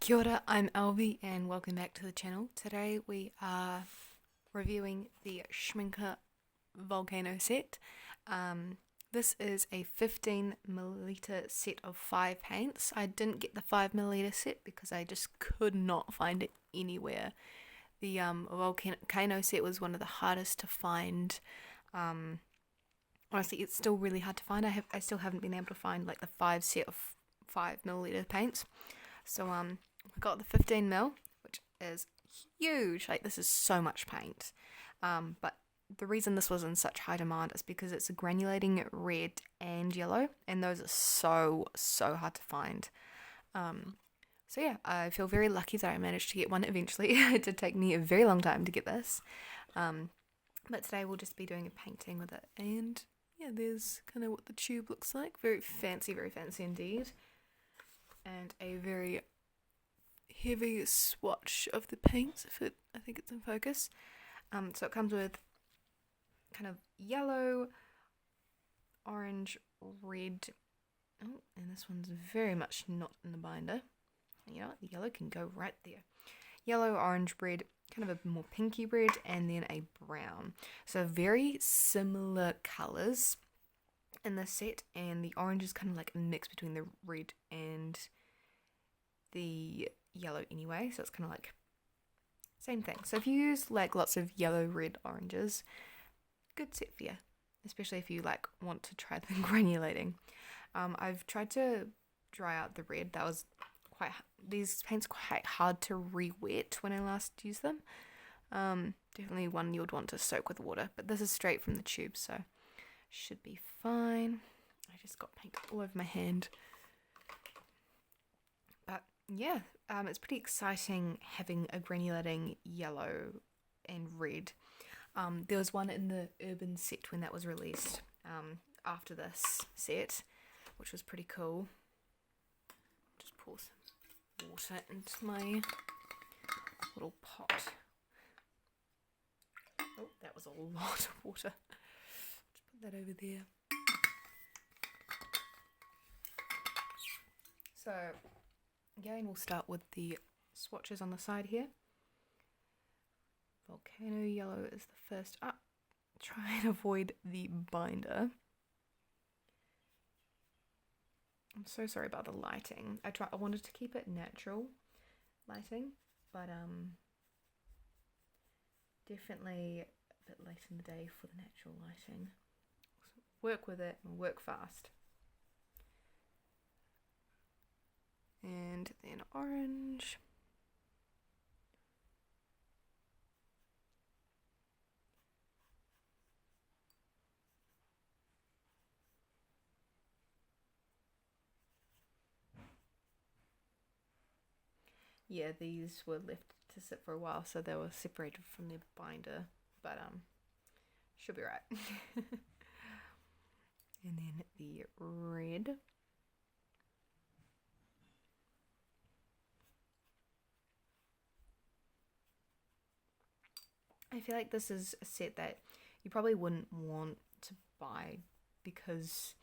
Kia ora, I'm Alvi and welcome back to the channel. Today we are reviewing the Schmincke Volcano set. This is a 15 milliliter set of 5 paints. I didn't get the 5 milliliter set because I just could not find it anywhere. The Volcano set was one of the hardest to find. Honestly, it's still really hard to find. I still haven't been able to find like the 5 set of 5 milliliter paints. So we got the 15 mil, which is huge. Like, this is so much paint. But the reason this was in such high demand is because it's a granulating red and yellow, and those are so hard to find. So yeah, I feel very lucky that I managed to get one eventually. It did take me a very long time to get this. But today we'll just be doing a painting with it. And yeah, there's kind of what the tube looks like. Very fancy indeed. And a very heavy swatch of the paints, I think it's in focus. So it comes with kind of yellow, orange, red. Oh, and this one's very much not in the binder. And you know what? The yellow can go right there. Yellow, orange, red, kind of a more pinky red, and then a brown. So very similar colours in this set, and the orange is kind of like a mix between the red and the yellow anyway, so it's kind of like same thing. So if you use like lots of yellow, red, oranges, good set for you, especially if you like want to try the granulating. I've tried to dry out the red. That was these paints are quite hard to re-wet when I last used them. Definitely one you would want to soak with water, but this is straight from the tube, so should be fine. I just got paint all over my hand. But yeah, it's pretty exciting having a granulating yellow and red. There was one in the urban set when that was released after this set, which was pretty cool. Just pour some water into my little pot. Oh, that was a lot of water. Just put that over there. So again, we'll start with the swatches on the side here. Volcano yellow is the first up. Try and avoid the binder. I'm so sorry about the lighting. I wanted to keep it natural lighting, but definitely a bit late in the day for the natural lighting. So work with it and work fast. And then orange. Yeah, these were left to sit for a while, so they were separated from their binder, but should be right. And then the red. I feel like this is a set that you probably wouldn't want to buy because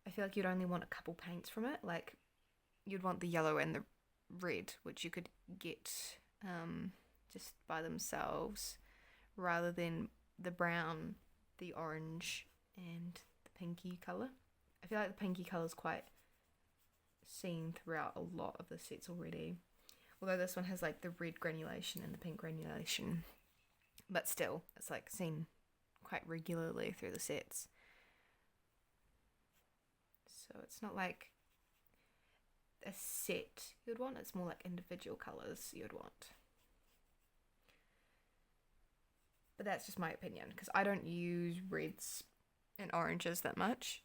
I feel like you'd only want a couple paints from it. Like, you'd want the yellow and the red, which you could get just by themselves, rather than the brown, the orange, and the pinky colour. I feel like the pinky colour is quite seen throughout a lot of the sets already. Although this one has like the red granulation and the pink granulation. But still, it's like seen quite regularly through the sets. So it's not like a set you'd want, it's more like individual colours you'd want. But that's just my opinion, because I don't use reds and oranges that much.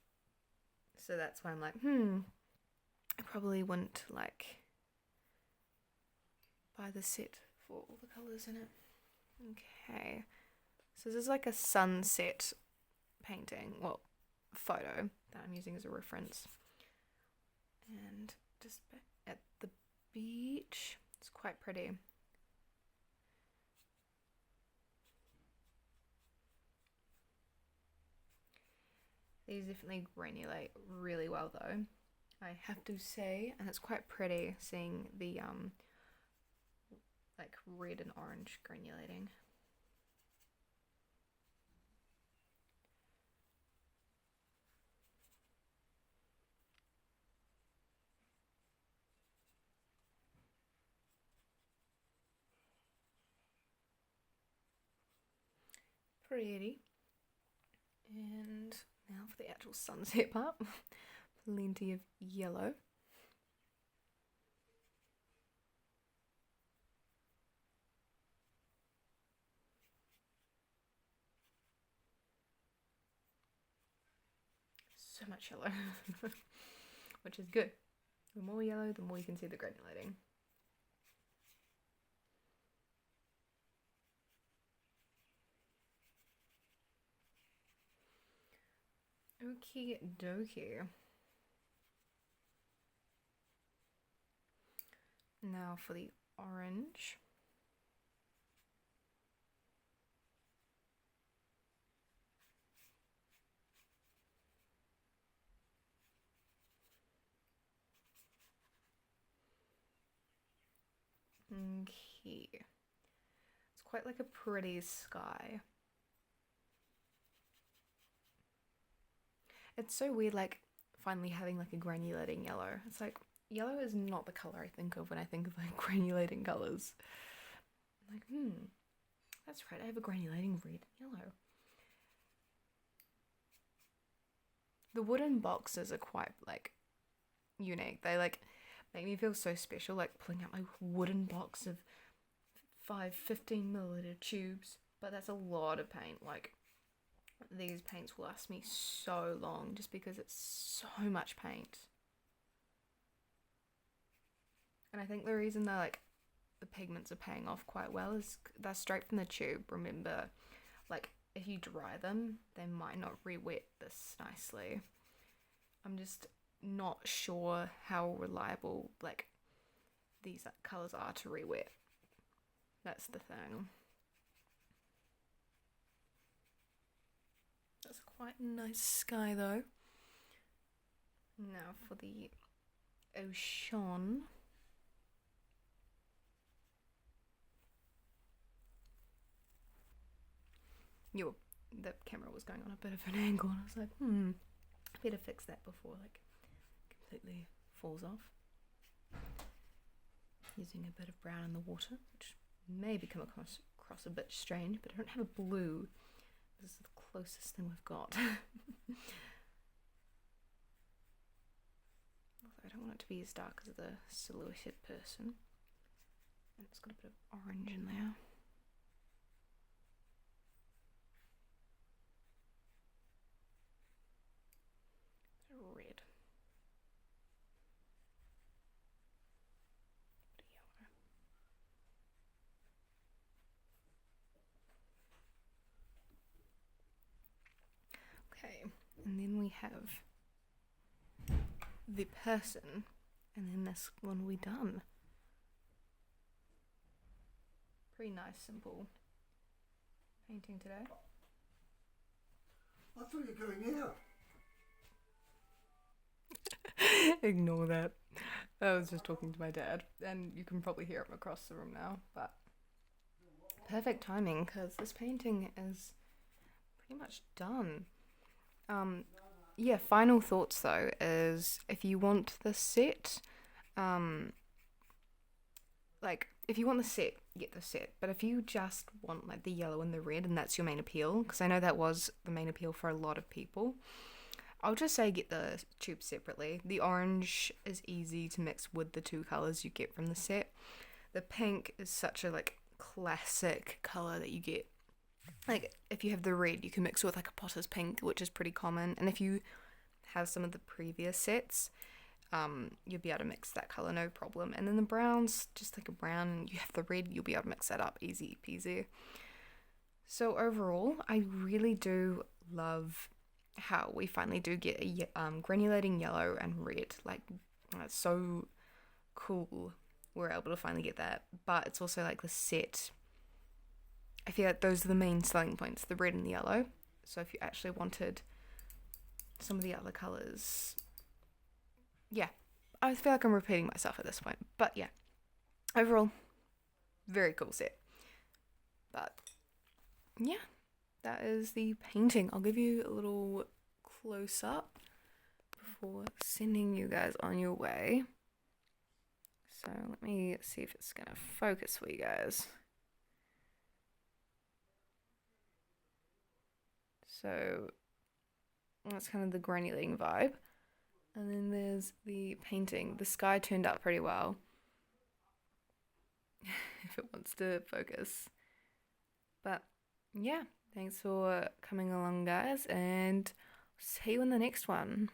So that's why I'm like, I probably wouldn't like buy the set for all the colours in it. Okay, so this is like a sunset painting, well, photo that I'm using as a reference. And just at the beach, it's quite pretty. These definitely granulate really well though. I have to say, and it's quite pretty seeing the like red and orange granulating. Pretty. And now for the actual sunset part. Plenty of yellow. So much yellow. Which is good. The more yellow, the more you can see the granulating. Okie dokie. Now for the orange. Okay. It's quite like a pretty sky. It's so weird, like, finally having like a granulating yellow. It's like, yellow is not the color I think of when I think of like granulating colors. I'm like, that's right, I have a granulating red and yellow. The wooden boxes are quite like unique. They like make me feel so special, like pulling out my wooden box of 15 milliliter tubes. But that's a lot of paint. Like, these paints will last me so long just because it's so much paint. And I think the reason they're like the pigments are paying off quite well is they're straight from the tube. Remember, like, if you dry them, they might not re-wet this nicely. I'm just not sure how reliable like these colours are to re-wet. That's the thing. That's quite a nice sky though. Now for the ocean. The camera was going on a bit of an angle and I was like, I better fix that before like completely falls off. Using a bit of brown in the water, which may become across a bit strange, but I don't have a blue. This is the closest thing we've got. Although I don't want it to be as dark as the silhouetted person. And it's got a bit of orange in there. Red. Yellow. Okay, and then we have the person, and then this one will be done. Pretty nice, simple painting today. I thought you were going out. Ignore that. I was just talking to my dad, and you can probably hear him across the room now, but perfect timing because this painting is pretty much done. Yeah, final thoughts though is if you want the set, like if you want the set, get the set. But if you just want like the yellow and the red and that's your main appeal, because I know that was the main appeal for a lot of people, I'll just say get the tubes separately. The orange is easy to mix with the two colours you get from the set. The pink is such a like classic colour that you get. Like if you have the red, you can mix it with like a potter's pink, which is pretty common. And if you have some of the previous sets, you'll be able to mix that colour no problem. And then the browns, just like a brown, you have the red, you'll be able to mix that up easy peasy. So overall, I really do love how we finally do get a granulating yellow and red. Like, it's so cool we're able to finally get that. But it's also like the set, I feel like those are the main selling points, the red and the yellow. So if you actually wanted some of the other colours, yeah, I feel like I'm repeating myself at this point. But yeah, overall, very cool set. But yeah, that is the painting. I'll give you a little close up before sending you guys on your way. So let me see if it's gonna focus for you guys. So that's kind of the granulating vibe. And then there's the painting. The sky turned out pretty well. If it wants to focus. But yeah, thanks for coming along, guys, and see you in the next one.